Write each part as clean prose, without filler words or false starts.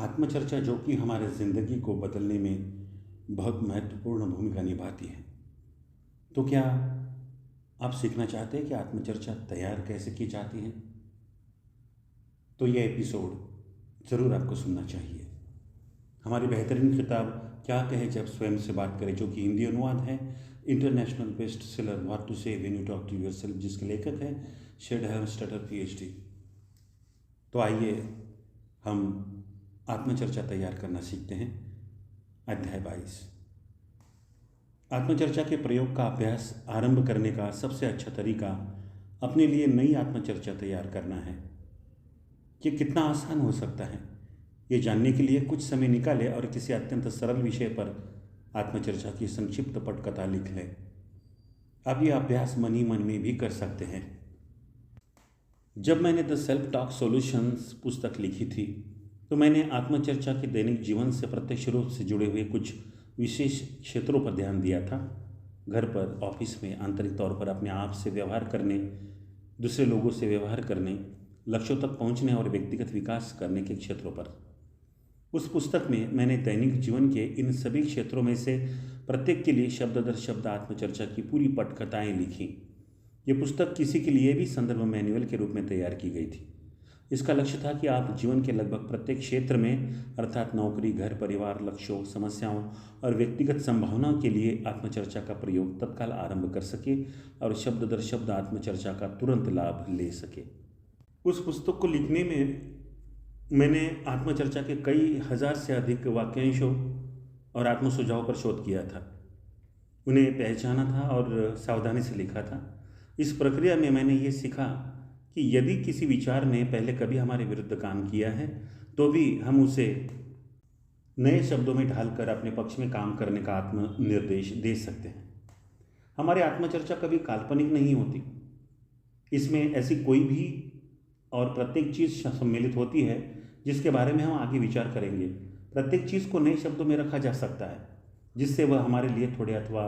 आत्मचर्चा जो कि हमारे ज़िंदगी को बदलने में बहुत महत्वपूर्ण भूमिका निभाती है। तो क्या आप सीखना चाहते हैं कि आत्मचर्चा तैयार कैसे की जाती है? तो यह एपिसोड ज़रूर आपको सुनना चाहिए। हमारी बेहतरीन किताब क्या कहे जब स्वयं से बात करें, जो कि हिंदी अनुवाद है, international best seller what to say when you talk to yourself, जिसके लेखक हैं शेडहर स्टटर PhD। तो आइए हम आत्मचर्चा तैयार करना सीखते हैं। अध्याय 22। आत्मचर्चा के प्रयोग का अभ्यास आरंभ करने का सबसे अच्छा तरीका अपने लिए नई आत्मचर्चा तैयार करना है। ये कितना आसान हो सकता है, ये जानने के लिए कुछ समय निकालें और किसी अत्यंत सरल विषय पर आत्मचर्चा की संक्षिप्त पटकथा लिख लें। अब यह अभ्यास मन ही मन में भी कर सकते हैं। जब मैंने द सेल्फ टॉक सॉल्यूशंस पुस्तक लिखी थी तो मैंने आत्मचर्चा के दैनिक जीवन से प्रत्यक्ष रूप से जुड़े हुए कुछ विशेष क्षेत्रों पर ध्यान दिया था। घर पर, ऑफिस में, आंतरिक तौर पर अपने आप से व्यवहार करने, दूसरे लोगों से व्यवहार करने, लक्ष्यों तक पहुंचने और व्यक्तिगत विकास करने के क्षेत्रों पर। उस पुस्तक में मैंने दैनिक जीवन के इन सभी क्षेत्रों में से प्रत्येक के लिए शब्द दर शब्द आत्मचर्चा की पूरी पटकथाएँ लिखी। ये पुस्तक किसी के लिए भी संदर्भ मैनुअल के रूप में तैयार की गई थी। इसका लक्ष्य था कि आप जीवन के लगभग प्रत्येक क्षेत्र में, अर्थात नौकरी, घर, परिवार, लक्ष्यों, समस्याओं और व्यक्तिगत संभावनाओं के लिए आत्मचर्चा का प्रयोग तत्काल आरंभ कर सके और शब्द दर शब्द आत्मचर्चा का तुरंत लाभ ले सके। उस पुस्तक को लिखने में मैंने आत्मचर्चा के कई हजार से अधिक वाक्यांशों और आत्मसुझावों पर शोध किया था, उन्हें पहचाना था और सावधानी से लिखा था। इस प्रक्रिया में मैंने ये सीखा कि यदि किसी विचार ने पहले कभी हमारे विरुद्ध काम किया है तो भी हम उसे नए शब्दों में ढालकर अपने पक्ष में काम करने का आत्मनिर्देश दे सकते हैं। हमारी आत्मचर्चा कभी काल्पनिक नहीं होती, इसमें ऐसी कोई भी और प्रत्येक चीज़ सम्मिलित होती है जिसके बारे में हम आगे विचार करेंगे। प्रत्येक चीज़ को नए शब्दों में रखा जा सकता है जिससे वह हमारे लिए थोड़े अथवा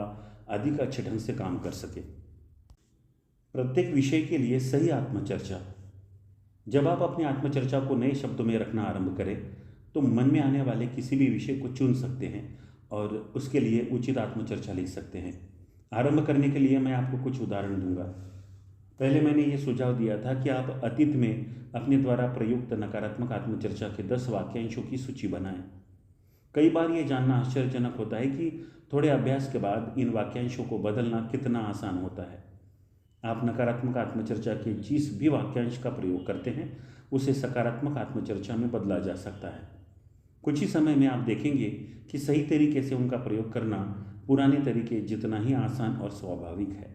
अधिक अच्छे ढंग से काम कर सके। प्रत्येक विषय के लिए सही आत्मचर्चा। जब आप अपनी आत्मचर्चा को नए शब्दों में रखना आरंभ करें तो मन में आने वाले किसी भी विषय को चुन सकते हैं और उसके लिए उचित आत्मचर्चा लिख सकते हैं। आरंभ करने के लिए मैं आपको कुछ उदाहरण दूंगा। पहले मैंने ये सुझाव दिया था कि आप अतीत में अपने द्वारा प्रयुक्त नकारात्मक आत्मचर्चा के 10 वाक्यांशों की सूची बनाएं। कई बार ये जानना आश्चर्यजनक होता है कि थोड़े अभ्यास के बाद इन वाक्यांशों को बदलना कितना आसान होता है। आप नकारात्मक आत्मचर्चा के जिस भी वाक्यांश का प्रयोग करते हैं उसे सकारात्मक आत्मचर्चा में बदला जा सकता है। कुछ ही समय में आप देखेंगे कि सही तरीके से उनका प्रयोग करना पुराने तरीके जितना ही आसान और स्वाभाविक है।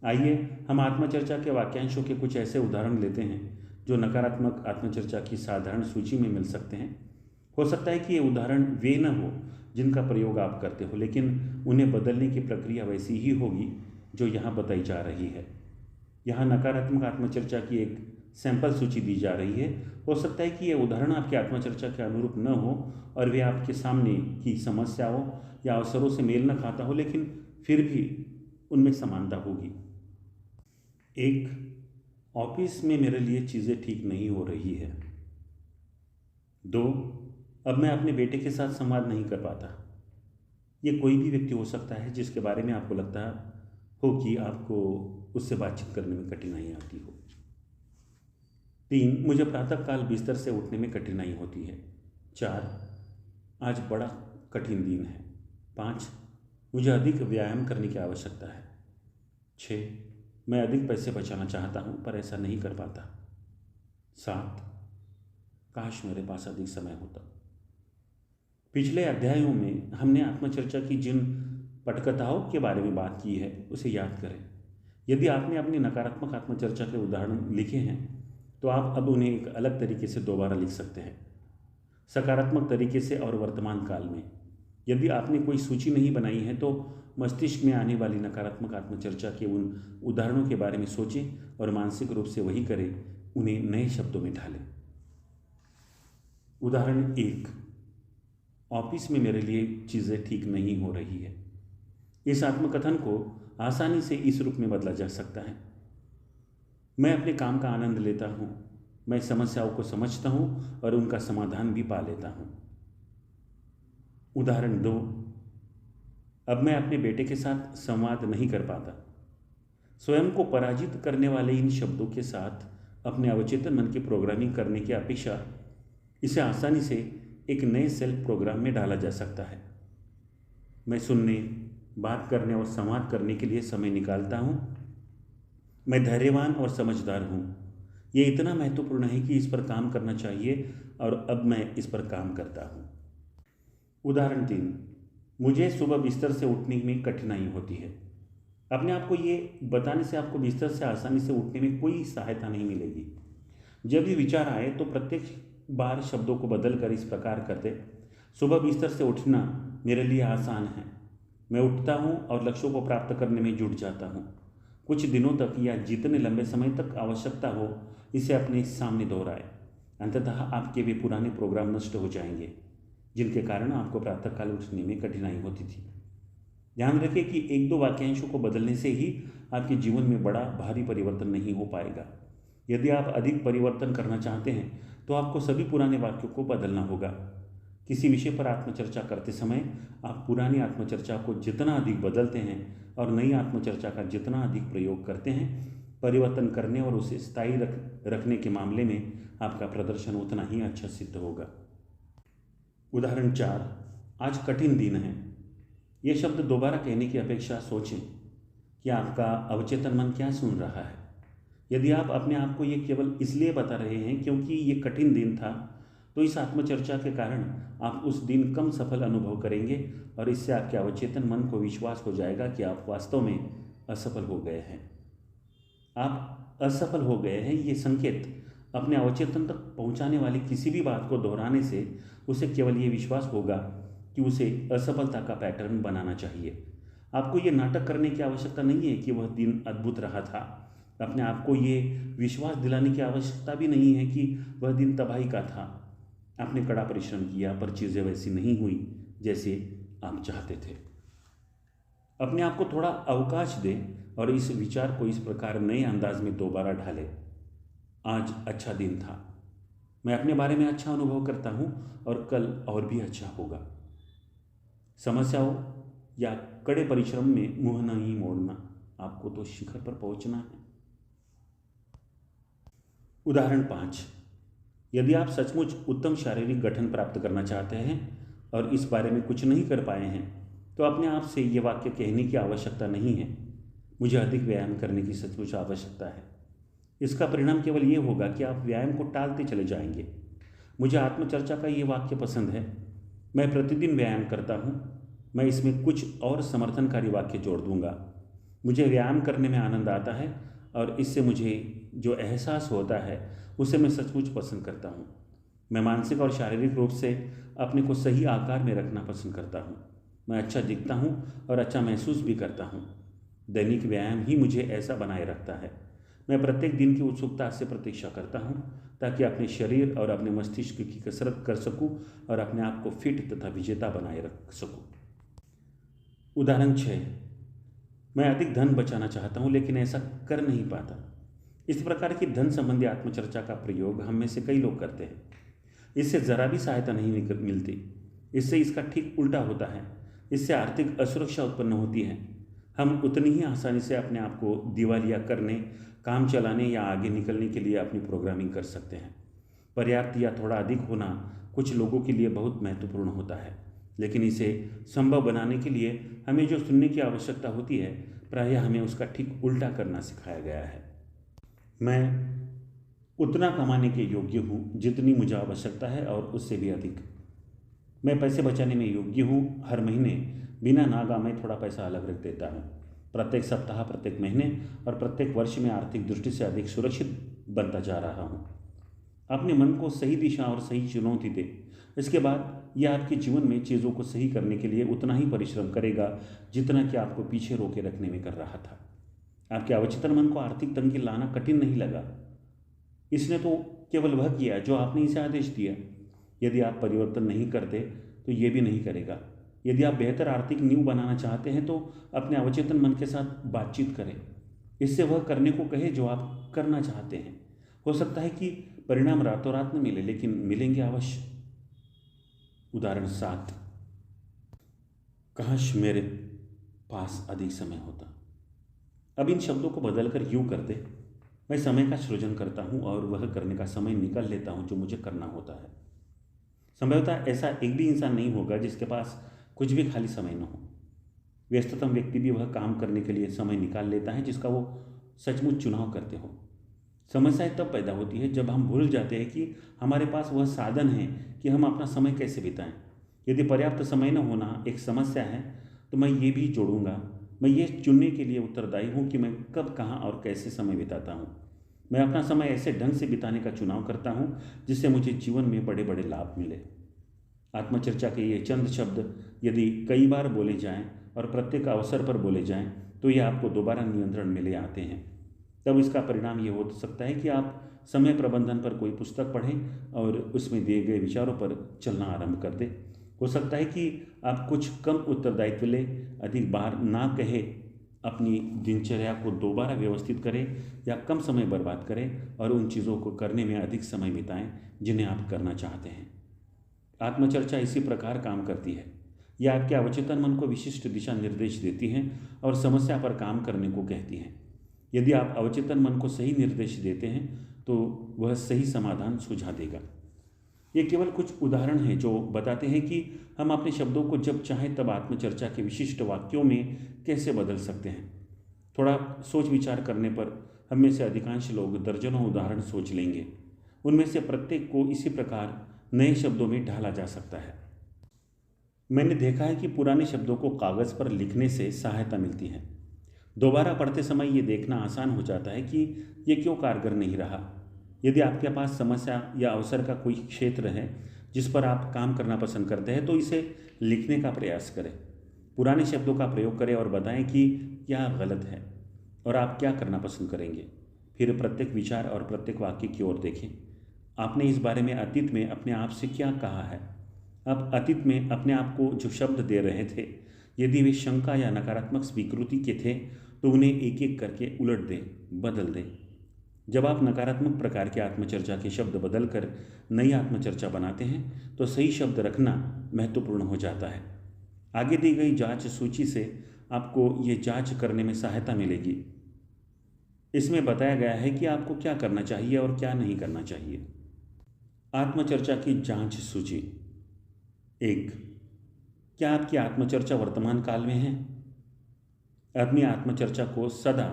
आइए हम आत्मचर्चा के वाक्यांशों के कुछ ऐसे उदाहरण लेते हैं जो नकारात्मक आत्मचर्चा की साधारण सूची में मिल सकते हैं। हो सकता है कि ये उदाहरण वे न हो जिनका प्रयोग आप करते हो, लेकिन उन्हें बदलने की प्रक्रिया वैसी ही होगी जो यहाँ बताई जा रही है। यहाँ नकारात्मक आत्मचर्चा की एक सैंपल सूची दी जा रही है। हो सकता है कि ये उदाहरण आपकी आत्मचर्चा के अनुरूप न हो और वे आपके सामने की समस्याओं या अवसरों से मेल न खाता हो, लेकिन फिर भी उनमें समानता होगी। 1, ऑफिस में मेरे लिए चीज़ें ठीक नहीं हो रही है। 2, अब मैं अपने बेटे के साथ संवाद नहीं कर पाता। ये कोई भी व्यक्ति हो सकता है जिसके बारे में आपको लगता हो कि आपको उससे बातचीत करने में कठिनाई आती हो। 3, मुझे प्रातःकाल बिस्तर से उठने में कठिनाई होती है। 4, आज बड़ा कठिन दिन है। 5, मुझे अधिक व्यायाम करने की आवश्यकता है। 6, मैं अधिक पैसे बचाना चाहता हूँ पर ऐसा नहीं कर पाता। 7, काश मेरे पास अधिक समय होता। पिछले अध्यायों में हमने आत्मचर्चा की जिन पटकथाओं के बारे में बात की है उसे याद करें। यदि आपने अपनी नकारात्मक आत्मचर्चा के उदाहरण लिखे हैं तो आप अब उन्हें एक अलग तरीके से दोबारा लिख सकते हैं, सकारात्मक तरीके से और वर्तमान काल में। यदि आपने कोई सूची नहीं बनाई है तो मस्तिष्क में आने वाली नकारात्मक आत्मचर्चा के उन उदाहरणों के बारे में सोचें और मानसिक रूप से वही करें, उन्हें नए शब्दों में ढालें। उदाहरण 1, ऑफिस में मेरे लिए चीज़ें ठीक नहीं हो रही है। इस आत्मकथन को आसानी से इस रूप में बदला जा सकता है। मैं अपने काम का आनंद लेता हूँ मैं समस्याओं को समझता हूँ और उनका समाधान भी पा लेता हूँ। उदाहरण 2, अब मैं अपने बेटे के साथ संवाद नहीं कर पाता। स्वयं को पराजित करने वाले इन शब्दों के साथ अपने अवचेतन मन की प्रोग्रामिंग करने की अपेक्षा इसे आसानी से एक नए सेल्फ प्रोग्राम में डाला जा सकता है। मैं सुनने, बात करने और संवाद करने के लिए समय निकालता हूँ। मैं धैर्यवान और समझदार हूँ। ये इतना महत्वपूर्ण है कि इस पर काम करना चाहिए और अब मैं इस पर काम करता हूँ। उदाहरण 3, मुझे सुबह बिस्तर से उठने में कठिनाई होती है। अपने आप को ये बताने से आपको बिस्तर से आसानी से उठने में कोई सहायता नहीं मिलेगी। जब भी विचार आए तो प्रत्येक बार शब्दों को बदल कर इस प्रकार कर दे, सुबह बिस्तर से उठना मेरे लिए आसान है। मैं उठता हूँ और लक्ष्यों को प्राप्त करने में जुट जाता हूँ। कुछ दिनों तक या जितने लंबे समय तक आवश्यकता हो इसे अपने सामने दोहराए। अंततः आपके वे पुराने प्रोग्राम नष्ट हो जाएंगे जिनके कारण आपको प्रातःकाल उठने में कठिनाई होती थी। ध्यान रखें कि 1-2 वाक्यांशों को बदलने से ही आपके जीवन में बड़ा भारी परिवर्तन नहीं हो पाएगा। यदि आप अधिक परिवर्तन करना चाहते हैं तो आपको सभी पुराने वाक्यों को बदलना होगा। किसी विषय पर आत्मचर्चा करते समय आप पुरानी आत्मचर्चा को जितना अधिक बदलते हैं और नई आत्मचर्चा का जितना अधिक प्रयोग करते हैं, परिवर्तन करने और उसे स्थायी रखने के मामले में आपका प्रदर्शन उतना ही अच्छा सिद्ध होगा। उदाहरण 4, आज कठिन दिन है। ये शब्द दोबारा कहने की अपेक्षा सोचें कि आपका अवचेतन मन क्या सुन रहा है। यदि आप अपने आप को ये केवल इसलिए बता रहे हैं क्योंकि ये कठिन दिन था, तो इस आत्मचर्चा के कारण आप उस दिन कम सफल अनुभव करेंगे और इससे आपके अवचेतन मन को विश्वास हो जाएगा कि आप वास्तव में असफल हो गए हैं। आप असफल हो गए हैं ये संकेत अपने अवचेतन तक पहुंचाने वाली किसी भी बात को दोहराने से उसे केवल ये विश्वास होगा कि उसे असफलता का पैटर्न बनाना चाहिए। आपको ये नाटक करने की आवश्यकता नहीं है कि वह दिन अद्भुत रहा था। अपने आप को ये विश्वास दिलाने की आवश्यकता भी नहीं है कि वह दिन तबाही का था। आपने कड़ा परिश्रम किया पर चीज़ें वैसी नहीं हुई जैसे आप चाहते थे। अपने आप को थोड़ा अवकाश दें और इस विचार को इस प्रकार नए अंदाज में दोबारा ढालें। आज अच्छा दिन था। मैं अपने बारे में अच्छा अनुभव करता हूँ और कल और भी अच्छा होगा। समस्याओं या कड़े परिश्रम में मुंह नहीं मोड़ना, आपको तो शिखर पर पहुंचना है। उदाहरण 5, यदि आप सचमुच उत्तम शारीरिक गठन प्राप्त करना चाहते हैं और इस बारे में कुछ नहीं कर पाए हैं तो अपने आप से ये वाक्य कहने की आवश्यकता नहीं है, मुझे अधिक व्यायाम करने की सचमुच आवश्यकता है। इसका परिणाम केवल ये होगा कि आप व्यायाम को टालते चले जाएंगे। मुझे आत्मचर्चा का ये वाक्य पसंद है, मैं प्रतिदिन व्यायाम करता हूँ। मैं इसमें कुछ और समर्थनकारी वाक्य जोड़ दूंगा। मुझे व्यायाम करने में आनंद आता है और इससे मुझे जो एहसास होता है उसे मैं सचमुच पसंद करता हूँ। मैं मानसिक और शारीरिक रूप से अपने को सही आकार में रखना पसंद करता हूँ। मैं अच्छा दिखता हूँ और अच्छा महसूस भी करता हूँ। दैनिक व्यायाम ही मुझे ऐसा बनाए रखता है। मैं प्रत्येक दिन की उत्सुकता से प्रतीक्षा करता हूँ ताकि अपने शरीर और अपने मस्तिष्क की कसरत कर सकूँ और अपने आप को फिट तथा विजेता बनाए रख सकूँ। उदाहरण 6, मैं अधिक धन बचाना चाहता हूँ लेकिन ऐसा कर नहीं पाता। इस प्रकार की धन संबंधी आत्मचर्चा का प्रयोग हम में से कई लोग करते हैं। इससे ज़रा भी सहायता नहीं मिलती। इससे इसका ठीक उल्टा होता है। इससे आर्थिक असुरक्षा उत्पन्न होती है। हम उतनी ही आसानी से अपने आप को दिवालिया करने, काम चलाने या आगे निकलने के लिए अपनी प्रोग्रामिंग कर सकते हैं। पर्याप्त या थोड़ा अधिक होना कुछ लोगों के लिए बहुत महत्वपूर्ण होता है, लेकिन इसे संभव बनाने के लिए हमें जो सुनने की आवश्यकता होती है प्रायः हमें उसका ठीक उल्टा करना सिखाया गया है। मैं उतना कमाने के योग्य हूँ जितनी मुझे आवश्यकता है और उससे भी अधिक। मैं पैसे बचाने में योग्य हूँ। हर महीने बिना नागा मैं थोड़ा पैसा अलग रख देता हूँ। प्रत्येक सप्ताह, प्रत्येक महीने और प्रत्येक वर्ष में आर्थिक दृष्टि से अधिक सुरक्षित बनता जा रहा हूँ। अपने मन को सही दिशा और सही चुनौती दे। इसके बाद यह आपके जीवन में चीज़ों को सही करने के लिए उतना ही परिश्रम करेगा जितना कि आपको पीछे रोके रखने में कर रहा था। आपके अवचेतन मन को आर्थिक तंगी लाना कठिन नहीं लगा। इसने तो केवल वह किया जो आपने इसे आदेश दिया। यदि आप परिवर्तन नहीं करते तो ये भी नहीं करेगा। यदि आप बेहतर आर्थिक नींव बनाना चाहते हैं तो अपने अवचेतन मन के साथ बातचीत करें। इससे वह करने को कहे जो आप करना चाहते हैं। हो सकता है कि परिणाम रातों रात न मिले, लेकिन मिलेंगे अवश्य। उदाहरण 7, काश मेरे पास अधिक समय होता। अब इन शब्दों को बदलकर यूं कर दे, मैं समय का सृजन करता हूं और वह करने का समय निकाल लेता हूं जो मुझे करना होता है। संभवतः ऐसा एक भी इंसान नहीं होगा जिसके पास कुछ भी खाली समय न हो। व्यस्ततम व्यक्ति भी वह काम करने के लिए समय निकाल लेता है जिसका वो सचमुच चुनाव करते हो। समस्याएं तब पैदा होती है जब हम भूल जाते हैं कि हमारे पास वह साधन है कि हम अपना समय कैसे बिताएं। यदि पर्याप्त समय न होना एक समस्या है तो मैं ये भी जोड़ूंगा, मैं ये चुनने के लिए उत्तरदायी हूँ कि मैं कब, कहाँ और कैसे समय बिताता हूँ। मैं अपना समय ऐसे ढंग से बिताने का चुनाव करता हूँ जिससे मुझे जीवन में बड़े बड़े लाभ मिले। आत्मचर्चा के ये चंद शब्द यदि कई बार बोले जाएं और प्रत्येक अवसर पर बोले जाएं तो ये आपको दोबारा नियंत्रण में ले आते हैं। तब इसका परिणाम ये हो सकता है कि आप समय प्रबंधन पर कोई पुस्तक पढ़ें और उसमें दिए गए विचारों पर चलना आरंभ कर दें। हो सकता है कि आप कुछ कम उत्तरदायित्व लें, अधिक बार ना कहे, अपनी दिनचर्या को दोबारा व्यवस्थित करें या कम समय बर्बाद करें और उन चीज़ों को करने में अधिक समय बिताएं जिन्हें आप करना चाहते हैं। आत्मचर्चा इसी प्रकार काम करती है। यह आपके अवचेतन मन को विशिष्ट दिशा निर्देश देती हैं और समस्या पर काम करने को कहती हैं। यदि आप अवचेतन मन को सही निर्देश देते हैं तो वह सही समाधान सुझा देगा। ये केवल कुछ उदाहरण हैं जो बताते हैं कि हम अपने शब्दों को जब चाहें तब आत्मचर्चा के विशिष्ट वाक्यों में कैसे बदल सकते हैं। थोड़ा सोच विचार करने पर हम में से अधिकांश लोग दर्जनों उदाहरण सोच लेंगे। उनमें से प्रत्येक को इसी प्रकार नए शब्दों में ढाला जा सकता है। मैंने देखा है कि पुराने शब्दों को कागज़ पर लिखने से सहायता मिलती है। दोबारा पढ़ते समय ये देखना आसान हो जाता है कि ये क्यों कारगर नहीं रहा। यदि आपके पास समस्या या अवसर का कोई क्षेत्र है जिस पर आप काम करना पसंद करते हैं तो इसे लिखने का प्रयास करें। पुराने शब्दों का प्रयोग करें और बताएं कि क्या गलत है और आप क्या करना पसंद करेंगे। फिर प्रत्येक विचार और प्रत्येक वाक्य की ओर देखें। आपने इस बारे में अतीत में अपने आप से क्या कहा है। आप अतीत में अपने आप को जो शब्द दे रहे थे, यदि वे शंका या नकारात्मक स्वीकृति के थे तो उन्हें एक एक करके उलट दें, बदल दें। जब आप नकारात्मक प्रकार के आत्मचर्चा के शब्द बदलकर नई आत्मचर्चा बनाते हैं तो सही शब्द रखना महत्वपूर्ण हो जाता है। आगे दी गई जांच सूची से आपको ये जांच करने में सहायता मिलेगी। इसमें बताया गया है कि आपको क्या करना चाहिए और क्या नहीं करना चाहिए। आत्मचर्चा की जांच सूची। 1. क्या आपकी आत्मचर्चा वर्तमान काल में है? अपनी आत्मचर्चा को सदा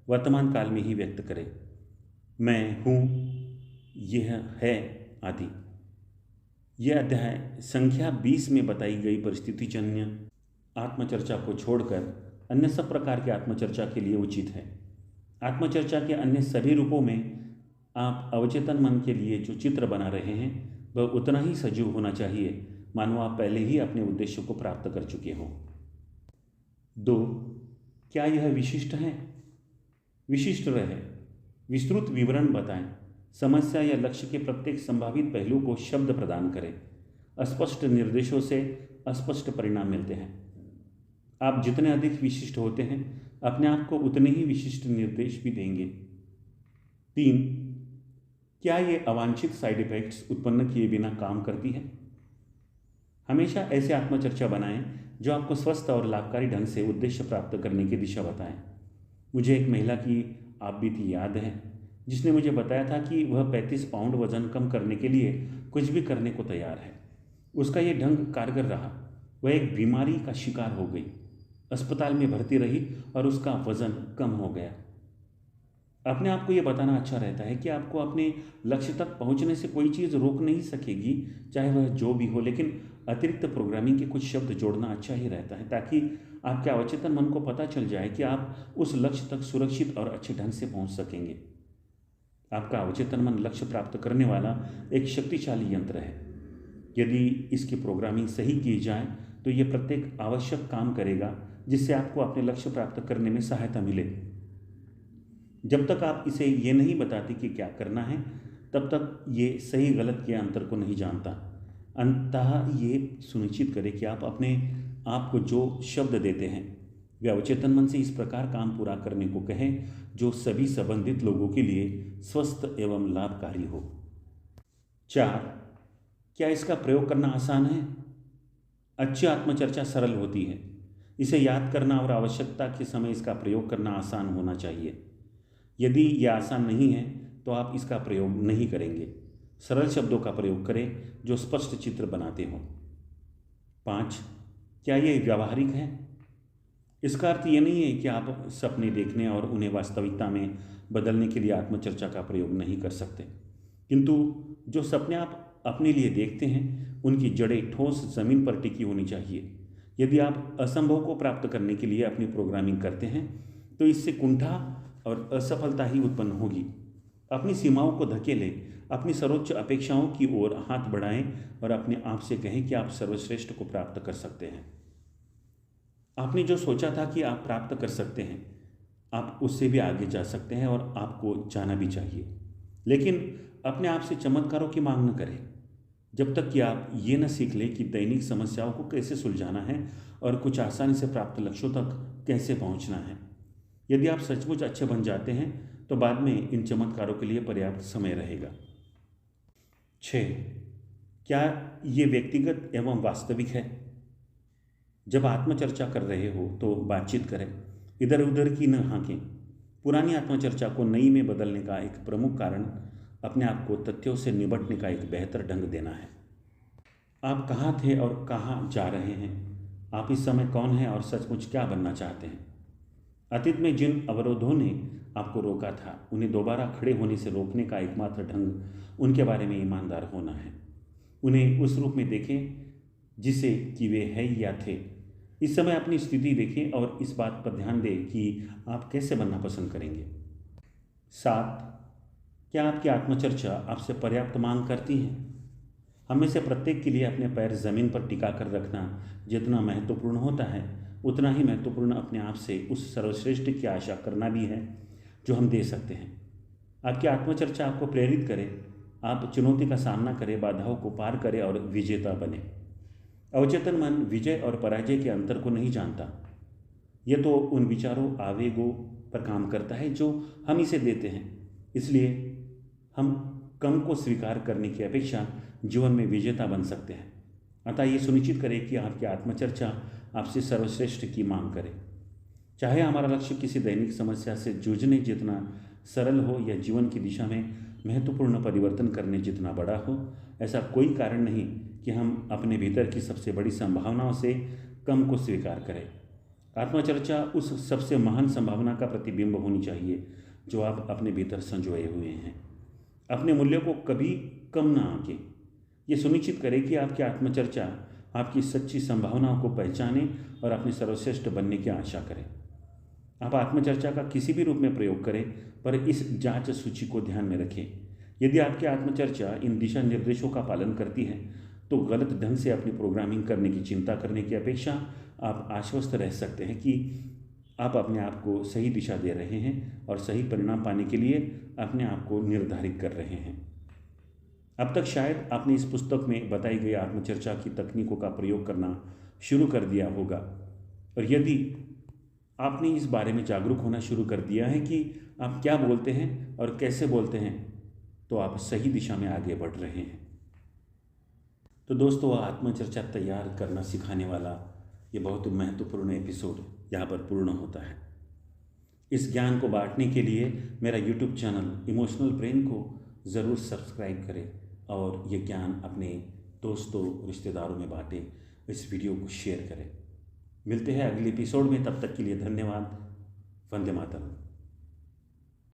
वर्तमान काल में ही व्यक्त करें। मैं हूँ, यह है आदि। यह अध्याय संख्या 20 में बताई गई परिस्थितिजन्य आत्मचर्चा को छोड़कर अन्य सब प्रकार के आत्मचर्चा के लिए उचित है। आत्मचर्चा के अन्य सभी रूपों में आप अवचेतन मन के लिए जो चित्र बना रहे हैं वह उतना ही सजीव होना चाहिए मानो आप पहले ही अपने उद्देश्य को प्राप्त कर चुके हों। 2. क्या यह विशिष्ट है? विशिष्ट रहे। विस्तृत विवरण बताएं। समस्या या लक्ष्य के प्रत्येक संभावित पहलू को शब्द प्रदान करें। अस्पष्ट निर्देशों से अस्पष्ट परिणाम मिलते हैं। आप जितने अधिक विशिष्ट होते हैं अपने आप को उतने ही विशिष्ट निर्देश भी देंगे। 3. क्या ये अवांछित साइड इफेक्ट्स उत्पन्न किए बिना काम करती है? हमेशा ऐसे आत्मचर्चा बनाएं जो आपको स्वस्थ और लाभकारी ढंग से उद्देश्य प्राप्त करने की दिशा बताएं। मुझे एक महिला की आप बीती याद है जिसने मुझे बताया था कि वह 35 पाउंड वजन कम करने के लिए कुछ भी करने को तैयार है। उसका ये ढंग कारगर रहा। वह एक बीमारी का शिकार हो गई, अस्पताल में भर्ती रही और उसका वजन कम हो गया। अपने आप को ये बताना अच्छा रहता है कि आपको अपने लक्ष्य तक पहुंचने से कोई चीज़ रोक नहीं सकेगी, चाहे वह जो भी हो, लेकिन अतिरिक्त प्रोग्रामिंग के कुछ शब्द जोड़ना अच्छा ही रहता है ताकि आपके अवचेतन मन को पता चल जाए कि आप उस लक्ष्य तक सुरक्षित और अच्छे ढंग से पहुंच सकेंगे। आपका अवचेतन मन लक्ष्य प्राप्त करने वाला एक शक्तिशाली यंत्र है। यदि इसकी प्रोग्रामिंग सही की जाए तो ये प्रत्येक आवश्यक काम करेगा जिससे आपको अपने लक्ष्य प्राप्त करने में सहायता मिले। जब तक आप इसे ये नहीं बताते कि क्या करना है तब तक ये सही गलत के अंतर को नहीं जानता। अंततः ये सुनिश्चित करें कि आप अपने आप को जो शब्द देते हैं वे अवचेतन मन से इस प्रकार काम पूरा करने को कहें जो सभी संबंधित लोगों के लिए स्वस्थ एवं लाभकारी हो। 4. क्या इसका प्रयोग करना आसान है? अच्छी आत्मचर्चा सरल होती है। इसे याद करना और आवश्यकता के समय इसका प्रयोग करना आसान होना चाहिए। यदि यह आसान नहीं है तो आप इसका प्रयोग नहीं करेंगे। सरल शब्दों का प्रयोग करें जो स्पष्ट चित्र बनाते हों। 5. क्या यह व्यावहारिक है? इसका अर्थ ये नहीं है कि आप सपने देखने और उन्हें वास्तविकता में बदलने के लिए आत्मचर्चा का प्रयोग नहीं कर सकते, किंतु जो सपने आप अपने लिए देखते हैं उनकी जड़ें ठोस जमीन पर टिकी होनी चाहिए। यदि आप असंभव को प्राप्त करने के लिए अपनी प्रोग्रामिंग करते हैं तो इससे कुंठा और असफलता ही उत्पन्न होगी। अपनी सीमाओं को धकेलें, अपनी सर्वोच्च अपेक्षाओं की ओर हाथ बढ़ाएं और अपने आप से कहें कि आप सर्वश्रेष्ठ को प्राप्त कर सकते हैं। आपने जो सोचा था कि आप प्राप्त कर सकते हैं, आप उससे भी आगे जा सकते हैं और आपको जाना भी चाहिए। लेकिन अपने आप से चमत्कारों की मांग न करें जब तक कि आप ये न सीख लें कि दैनिक समस्याओं को कैसे सुलझाना है और कुछ आसानी से प्राप्त लक्ष्यों तक कैसे पहुंचना है। यदि आप सचमुच अच्छे बन जाते हैं तो बाद में इन चमत्कारों के लिए पर्याप्त समय रहेगा। 6. क्या ये व्यक्तिगत एवं वास्तविक है? जब आत्मचर्चा कर रहे हो तो बातचीत करें, इधर उधर की न हाँकें। पुरानी आत्मचर्चा को नई में बदलने का एक प्रमुख कारण अपने आप को तथ्यों से निपटने का एक बेहतर ढंग देना है। आप कहाँ थे और कहाँ जा रहे हैं? आप इस समय कौन हैं और सचमुच क्या बनना चाहते हैं? अतीत में जिन अवरोधों ने आपको रोका था उन्हें दोबारा खड़े होने से रोकने का एकमात्र ढंग उनके बारे में ईमानदार होना है। उन्हें उस रूप में देखें जिसे कि वे है या थे। इस समय अपनी स्थिति देखें और इस बात पर ध्यान दें कि आप कैसे बनना पसंद करेंगे। 7. क्या आपकी आत्मचर्चा आपसे पर्याप्त मांग करती है? हम में से प्रत्येक के लिए अपने पैर जमीन पर टिका कर रखना जितना महत्वपूर्ण होता है उतना ही महत्वपूर्ण अपने आप से उस सर्वश्रेष्ठ की आशा करना भी है जो हम दे सकते हैं। आपकी आत्मचर्चा आपको प्रेरित करे, आप चुनौती का सामना करें, बाधाओं को पार करें और विजेता बने। अवचेतन मन विजय और पराजय के अंतर को नहीं जानता। यह तो उन विचारों आवेगों पर काम करता है जो हम इसे देते हैं। इसलिए हम कम को स्वीकार करने की अपेक्षा जीवन में विजेता बन सकते हैं। अतः ये सुनिश्चित करें कि आपकी आत्मचर्चा आपसे सर्वश्रेष्ठ की मांग करे। चाहे हमारा लक्ष्य किसी दैनिक समस्या से जूझने जितना सरल हो या जीवन की दिशा में महत्वपूर्ण परिवर्तन करने जितना बड़ा हो, ऐसा कोई कारण नहीं कि हम अपने भीतर की सबसे बड़ी संभावनाओं से कम को स्वीकार करें। आत्मचर्चा उस सबसे महान संभावना का प्रतिबिंब होनी चाहिए जो आप अपने भीतर संजोए हुए हैं। अपने मूल्यों को कभी कम ना आंकें। ये सुनिश्चित करें कि आपकी आत्मचर्चा आपकी सच्ची संभावनाओं को पहचाने और अपने सर्वश्रेष्ठ बनने की आशा करें। आप आत्मचर्चा का किसी भी रूप में प्रयोग करें, पर इस जांच सूची को ध्यान में रखें। यदि आपकी आत्मचर्चा इन दिशा निर्देशों का पालन करती है तो गलत ढंग से अपनी प्रोग्रामिंग करने की चिंता करने की अपेक्षा आप आश्वस्त रह सकते हैं कि आप अपने आप को सही दिशा दे रहे हैं और सही परिणाम पाने के लिए अपने आप को निर्धारित कर रहे हैं। अब तक शायद आपने इस पुस्तक में बताई गई आत्मचर्चा की तकनीकों का प्रयोग करना शुरू कर दिया होगा, और यदि आपने इस बारे में जागरूक होना शुरू कर दिया है कि आप क्या बोलते हैं और कैसे बोलते हैं, तो आप सही दिशा में आगे बढ़ रहे हैं। तो दोस्तों, आत्मचर्चा तैयार करना सिखाने वाला ये बहुत महत्वपूर्ण एपिसोड यहाँ पर पूर्ण होता है। इस ज्ञान को बांटने के लिए मेरा यूट्यूब चैनल इमोशनल ब्रेन को ज़रूर सब्सक्राइब करें और ये ज्ञान अपने दोस्तों रिश्तेदारों में बांटें, इस वीडियो को शेयर करें। मिलते हैं अगले एपिसोड में, तब तक के लिए धन्यवाद। वंदे मातरम।